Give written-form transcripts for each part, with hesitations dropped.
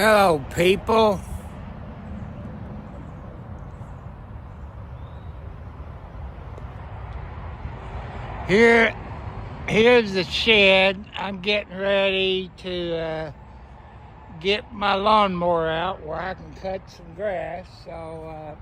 Hello, people. Here, here's the shed. I'm getting ready to get my lawnmower out where I can cut some grass. So,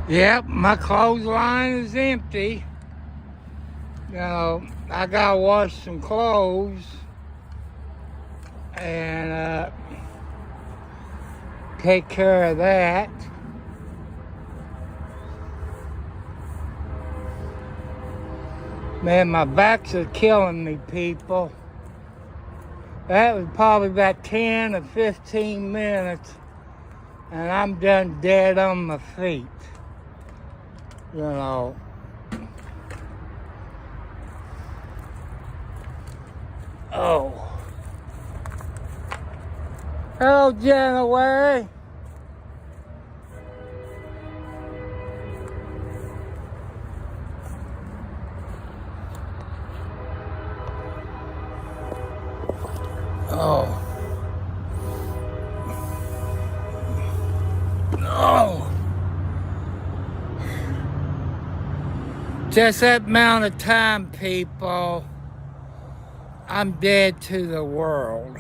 Yep, my clothesline is empty. You know, I gotta wash some clothes and take care of that. Man, my backs are killing me, people. That was probably about 10 or 15 minutes, and I'm done dead on my feet. You know. Oh. Hello, January. Oh. Oh. Just that amount of time, people, I'm dead to the world.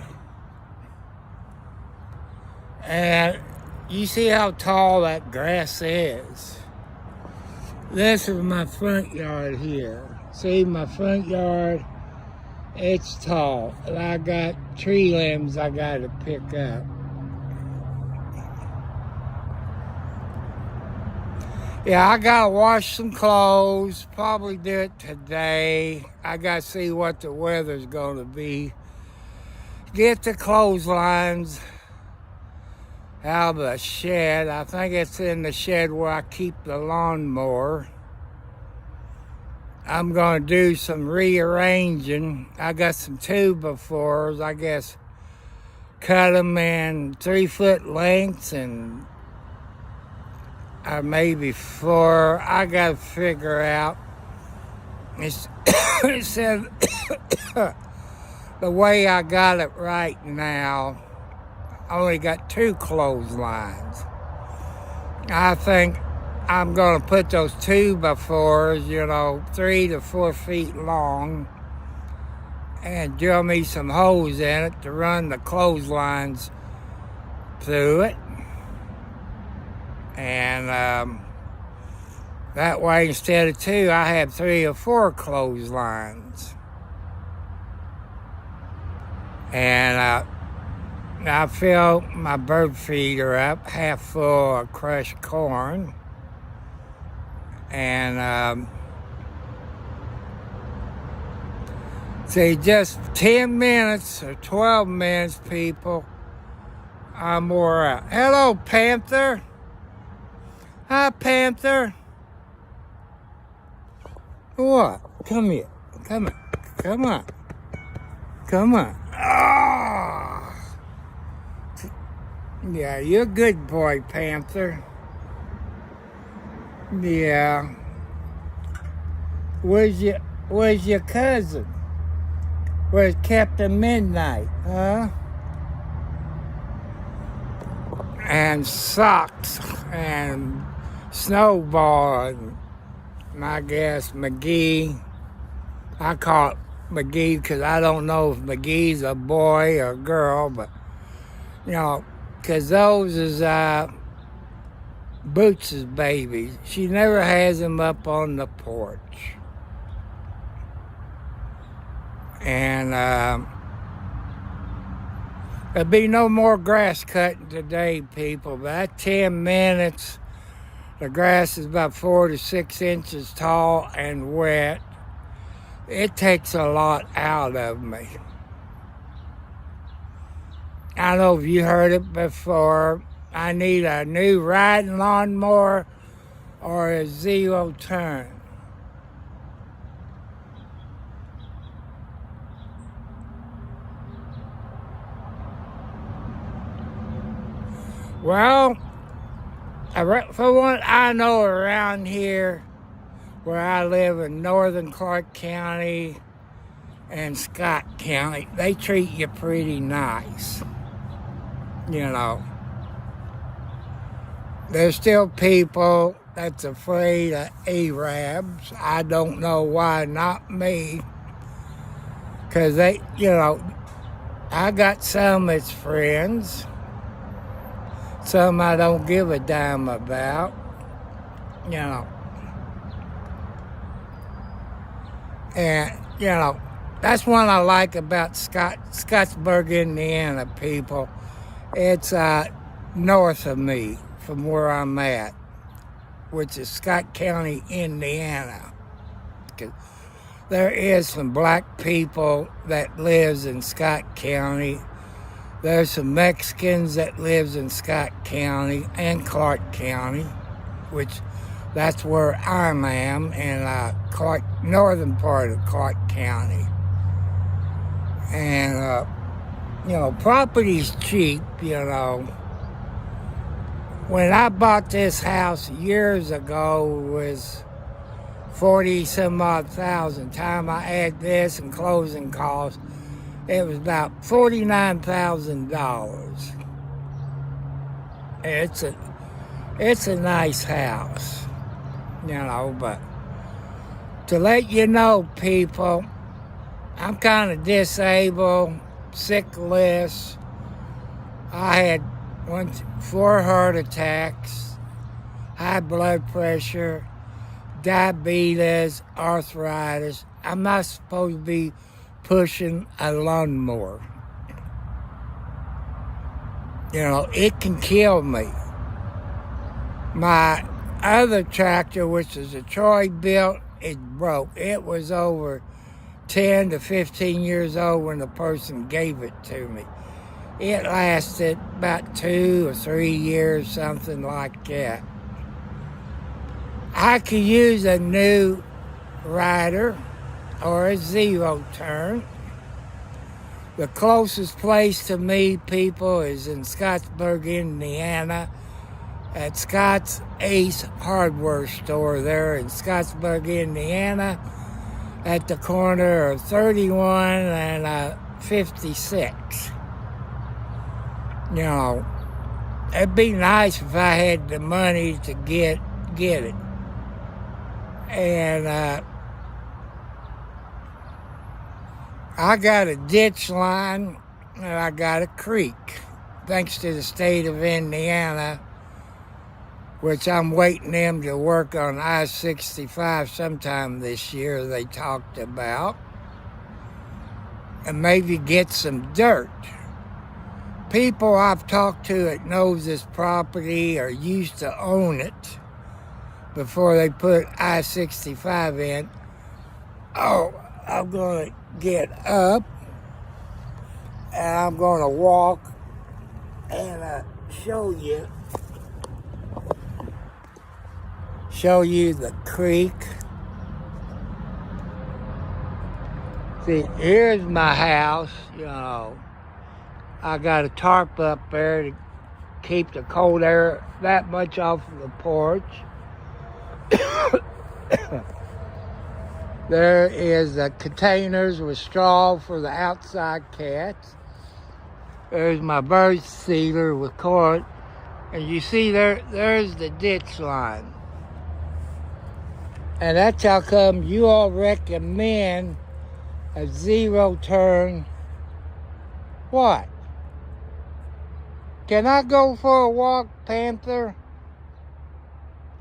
And you see how tall that grass is. This is my front yard here. See my front yard? It's tall. And I got tree limbs I gotta pick up. Yeah, I gotta wash some clothes, probably do it today. I gotta see what the weather's gonna be. Get the clotheslines out of the shed. I think it's in the shed where I keep the lawnmower. I'm gonna do some rearranging. I got some 2x4s, I guess, cut them in 3-foot lengths and maybe 4. I gotta figure out. It said the way I got it right now, I only got 2 clotheslines. I think I'm gonna put those 2x4s, you know, 3 to 4 feet long, and drill me some holes in it to run the clotheslines through it. And that way, instead of 2, I have 3 or 4 clotheslines. And I fill my bird feeder up half full of crushed corn. And say just 10 minutes or 12 minutes, people, I'm wore out. Hello, Panther. Hi, Panther. What? Come here. Come on. Come on. Come on. Oh. Yeah, you're a good boy, Panther. Yeah. Where's your cousin? Where's Captain Midnight, huh? And Socks and Snowball and I guess McGee. I call it McGee because I don't know if McGee's a boy or a girl, but you know, because those is Boots' babies. She never has him up on the porch. And there'll be no more grass cutting today, people. But that 10 minutes, the grass is about 4 to 6 inches tall and wet. It takes a lot out of me. I don't know if you heard it before. I need a new riding lawnmower or a 0 turn. Well, for what I know around here, where I live in northern Clark County and Scott County, they treat you pretty nice. You know, there's still people that's afraid of Arabs. I don't know why not me. Because they, you know, I got some as friends. Some I don't give a damn about. you know. And, you know, that's what I like about Scottsburg, Indiana, people. It's north of me from where I'm at, which is Scott County, Indiana. There is some black people that lives in Scott County. There's some Mexicans that lives in Scott County and Clark County, which that's where I am, in northern part of Clark County. And, you know, property's cheap, you know. When I bought this house years ago, it was 40 some odd thousand. Time I add this and closing costs, it was about $49,000. It's a nice house, you know, but to let you know, people, I'm kind of disabled, sick list. I had 4 heart attacks, high blood pressure, diabetes, arthritis. I'm not supposed to be pushing a lawnmower. You know, it can kill me. My other tractor, which is a Troy built, it broke. It was over 10 to 15 years old when the person gave it to me. It lasted about 2 or 3 years, something like that. I could use a new rider or a zero turn. The closest place to me, people, is in Scottsburg, Indiana, at Scott's Ace Hardware Store there in Scottsburg, Indiana, at the corner of 31 and 56. You know, it'd be nice if I had the money to get it. And I got a ditch line and I got a creek, thanks to the state of Indiana, which I'm waiting them to work on I-65 sometime this year, they talked about, and maybe get some dirt. People I've talked to that knows this property or used to own it before they put I-65 in. Oh, I'm going to get up and I'm going to walk and show you the creek. See, here's my house, you know. I got a tarp up there to keep the cold air that much off of the porch. There is the containers with straw for the outside cats. There's my bird sealer with cord. And you see there's the ditch line. And that's how come you all recommend a zero turn. What? Can I go for a walk, Panther?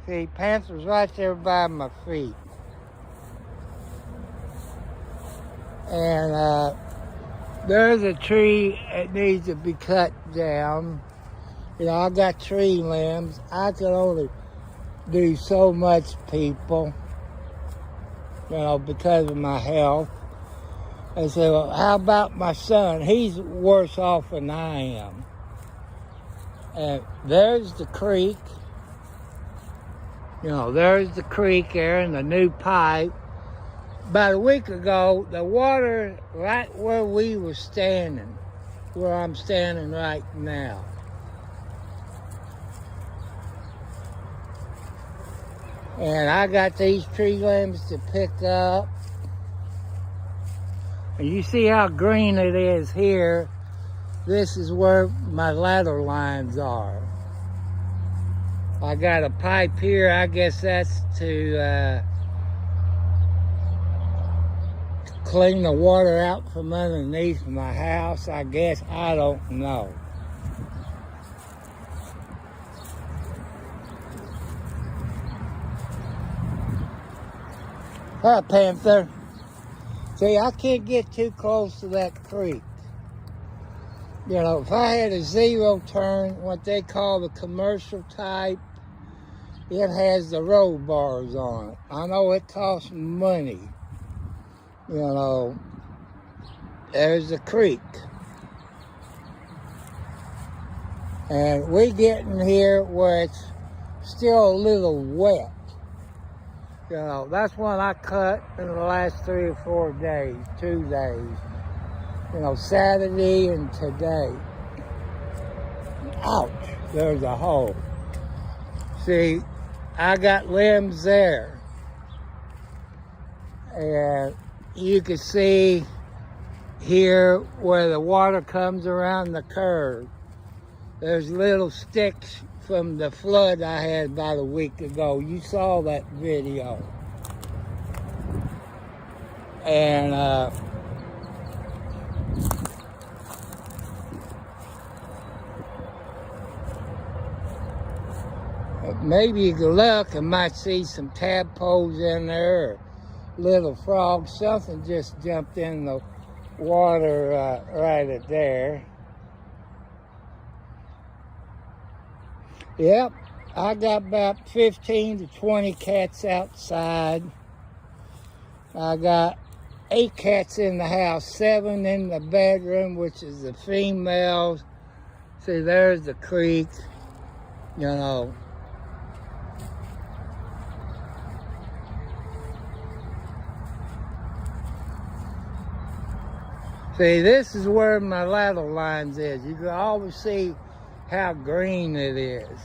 See, Panther's right there by my feet. And there's a tree that needs to be cut down. You know, I got tree limbs. I can only do so much, people, you know, because of my health. I said, well, how about my son? He's worse off than I am. And there's the creek. You know, there's the creek there and the new pipe. About a week ago, the water right where we were standing, where I'm standing right now. And I got these tree limbs to pick up. And you see how green it is here. This is where my ladder lines are. I got a pipe here. I guess that's to clean the water out from underneath my house. I guess, I don't know. Hi, Panther. See, I can't get too close to that creek. You know, if I had a zero turn, what they call the commercial type, it has the roll bars on it. I know it costs money. You know, there's the creek. And we getting here where it's still a little wet. You know, that's one I cut in the last 3 or 4 days, 2 days. You know, Saturday and today. Ouch, there's a hole. See, I got limbs there. And you can see here where the water comes around the curve. There's little sticks from the flood I had about a week ago. You saw that video. And maybe you can look and might see some tadpoles in there, or little frogs. Something just jumped in the water right at there. Yep, I got about 15 to 20 cats outside. I got 8 cats in the house, 7 in the bedroom, which is the females. See, there's the creek, you know. See, this is where my ladder lines is. You can always see how green it is.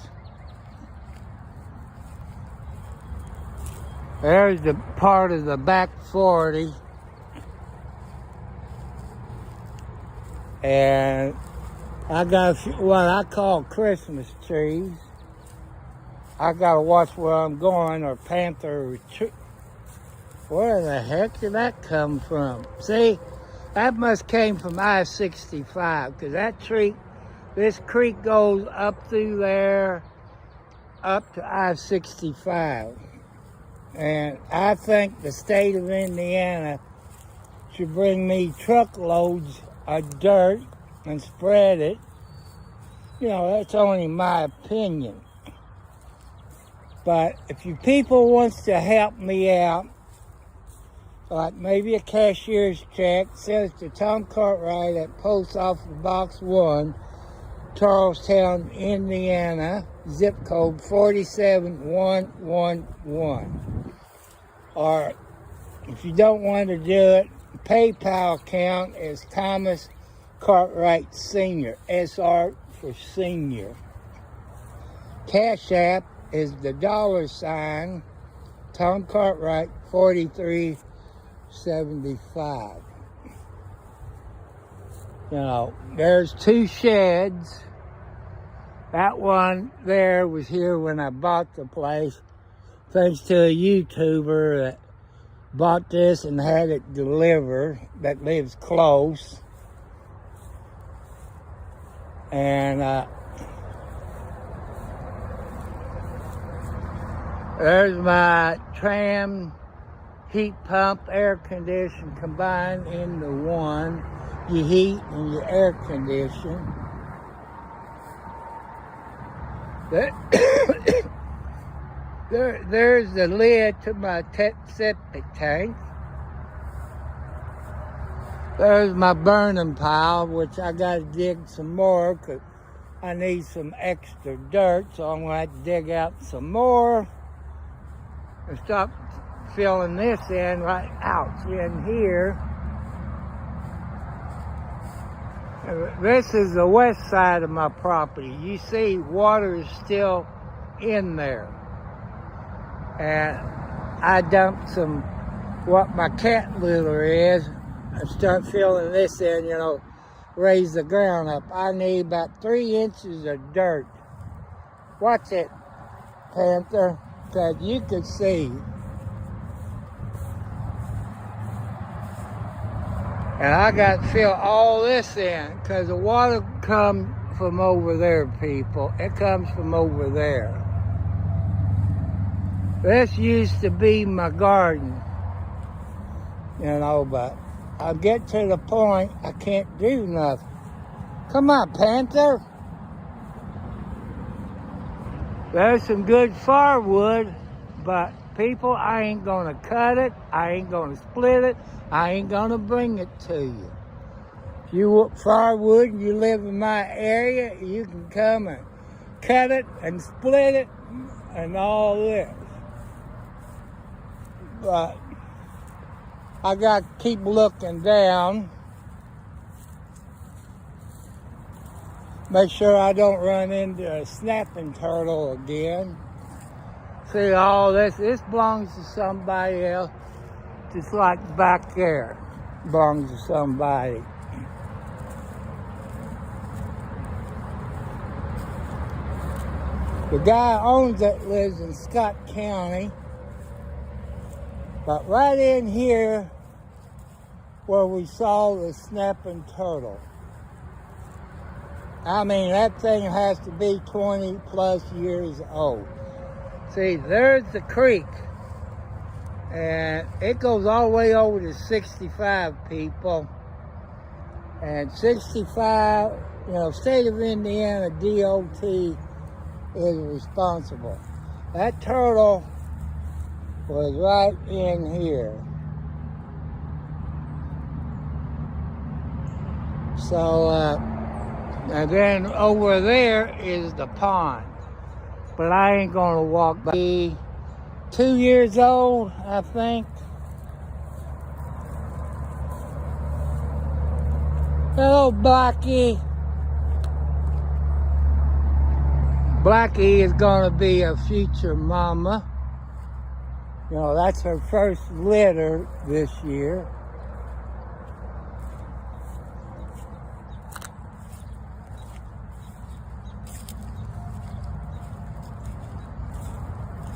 There's the part of the back 40. And I got what I call Christmas trees. I gotta watch where I'm going, or panther retreat. Where the heck did that come from? See, that must came from I-65, because that tree, this creek goes up through there, up to I-65. And I think the state of Indiana should bring me truckloads of dirt and spread it. You know, that's only my opinion. But if you people wants to help me out, like maybe a cashier's check, send it to Tom Cartwright at Post Office Box 1, Charlestown, Indiana, zip code 47111. Or if you don't want to do it, PayPal account is Thomas Cartwright Sr., SR for senior. Cash App is the $, Tom Cartwright 4375. You know, there's 2 sheds. That one there was here when I bought the place, thanks to a YouTuber that bought this and had it delivered, that lives close. And there's my tram heat pump, air condition combined into one. You heat and you air condition. There's the lid to my septic tank. There's my burning pile, which I got to dig some more because I need some extra dirt. So I'm going to have to dig out some more and start filling this in right out in here. This is the west side of my property. You see water is still in there. And I dumped some, what my cat litter is, and start filling this in, you know, raise the ground up. I need about 3 inches of dirt. Watch it, Panther, because you can see. And I got to fill all this in, because the water comes from over there, people. It comes from over there. This used to be my garden. but I get to the point I can't do nothing. Come on, Panther. There's some good firewood, but people, I ain't gonna cut it, I ain't gonna split it, I ain't gonna bring it to you. If you want firewood and you live in my area, you can come and cut it and split it and all this. But I got to keep looking down. Make sure I don't run into a snapping turtle again. See, all this belongs to somebody else. Just like back there belongs to somebody. The guy who owns it lives in Scott County. But right in here where we saw the snapping turtle. I mean, that thing has to be 20 plus years old. See, there's the creek. And it goes all the way over to 65, people. And 65, state of Indiana DOT is responsible. That turtle was right in here. So, and then over there is the pond. But I ain't gonna walk by. 2 years old, I think. Hello, Blackie. Blackie is gonna be a future mama. That's her first litter this year.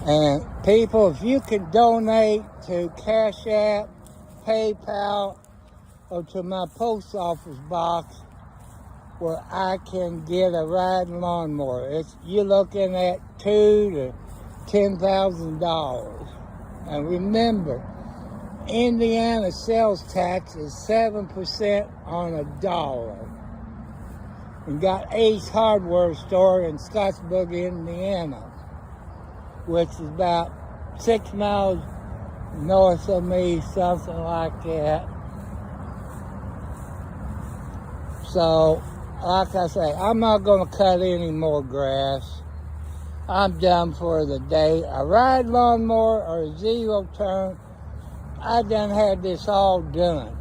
And people, if you can donate to Cash App, PayPal, or to my post office box where I can get a riding lawnmower, you're looking at $2,000 to $10,000. And remember, Indiana sales tax is 7% on $1. And got Ace Hardware Store in Scottsburg, Indiana, which is about 6 miles north of me, something like that. So, like I say, I'm not going to cut any more grass. I'm done for the day. A ride lawnmower or a zero turn, I done had this all done.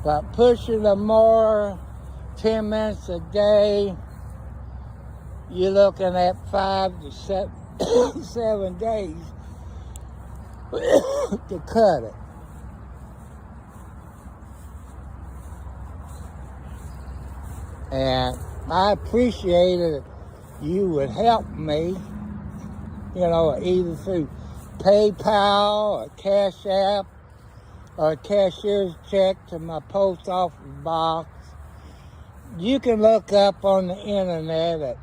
But pushing the mower 10 minutes a day, you're looking at 5 to 7 days to cut it. And I appreciated it. You would help me, either through PayPal or Cash App or a cashier's check to my post office box. You can look up on the internet at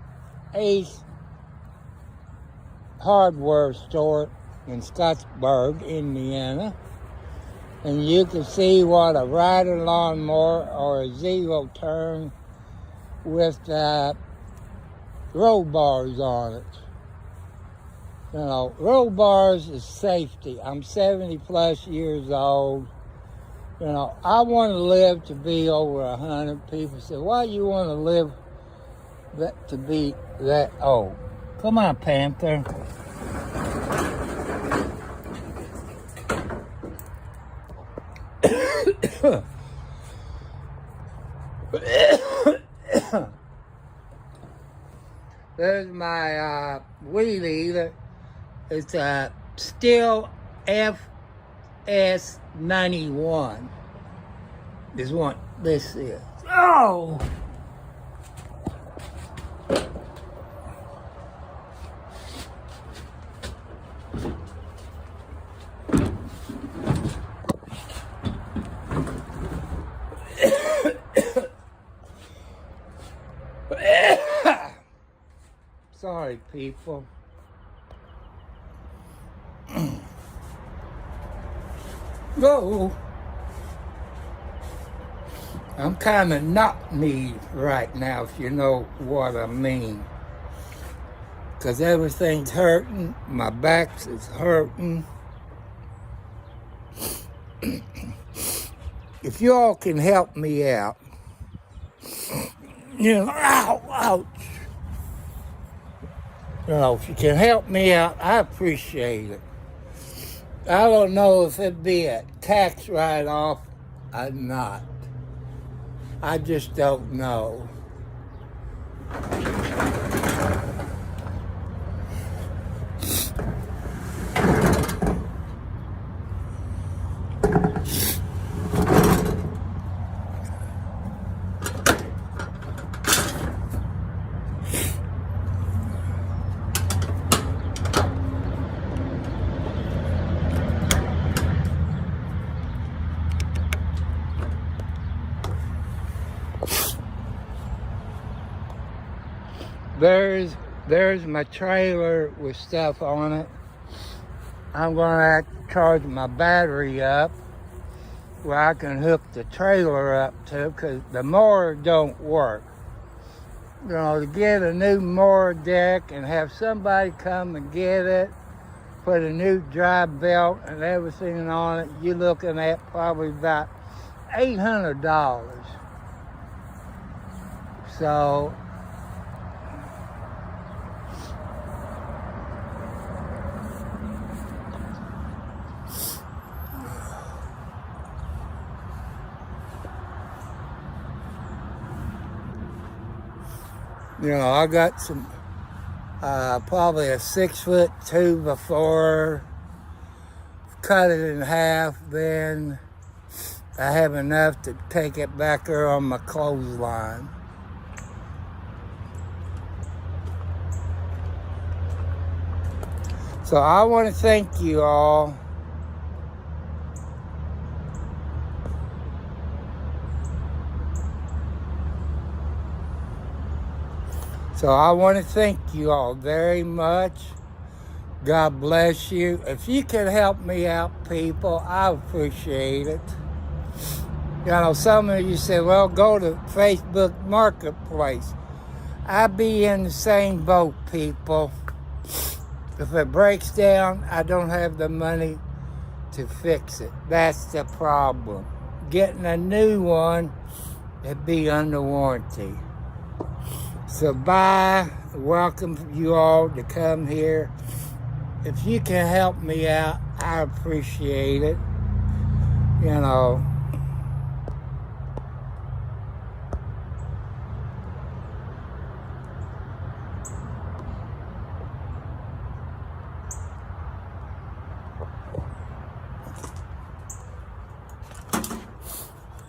Ace Hardware Store in Scottsburg, Indiana, and you can see what a riding lawnmower or a zero turn with roll bars on it. Roll bars is safety. I'm 70 plus years old. I want to live to be over 100. People say, why do you want to live to be that old? Come on, Panther. There's my wheelie. It's a Stihl FS91. This one, this is. Oh! Sorry, people. Whoa. I'm kind of knock-kneed right now, if you know what I mean. Because everything's hurting. My back is hurting. If you all can help me out, ow, ouch. If you can help me out, I appreciate it. I don't know if it'd be a tax write-off or not. I just don't know. There's my trailer with stuff on it. I'm gonna have to charge my battery up where I can hook the trailer up to, because the mower don't work. To get a new mower deck and have somebody come and get it, put a new drive belt and everything on it, you're looking at probably about $800. So I got some, probably a 6-foot 2x4, cut it in half, then I have enough to take it back there on my clothesline. So I want to thank you all. So I want to thank you all very much. God bless you. If you can help me out, people, I appreciate it. Some of you say, well, go to Facebook Marketplace. I be in the same boat, people. If it breaks down, I don't have the money to fix it. That's the problem. Getting a new one, it'd be under warranty. So bye. Welcome you all to come here. If you can help me out, I appreciate it.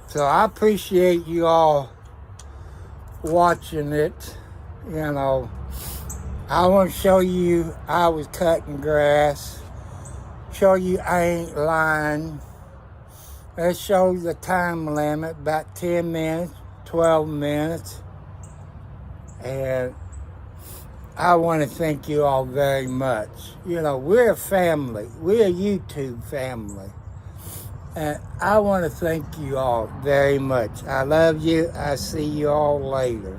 So I appreciate you all watching it. I want to show you I was cutting grass. Show you I ain't lying. Let's show you the time limit, about 10 minutes, 12 minutes. And I want to thank you all very much. We're a family. We're a YouTube family. And I want to thank you all very much. I love you. I see you all later.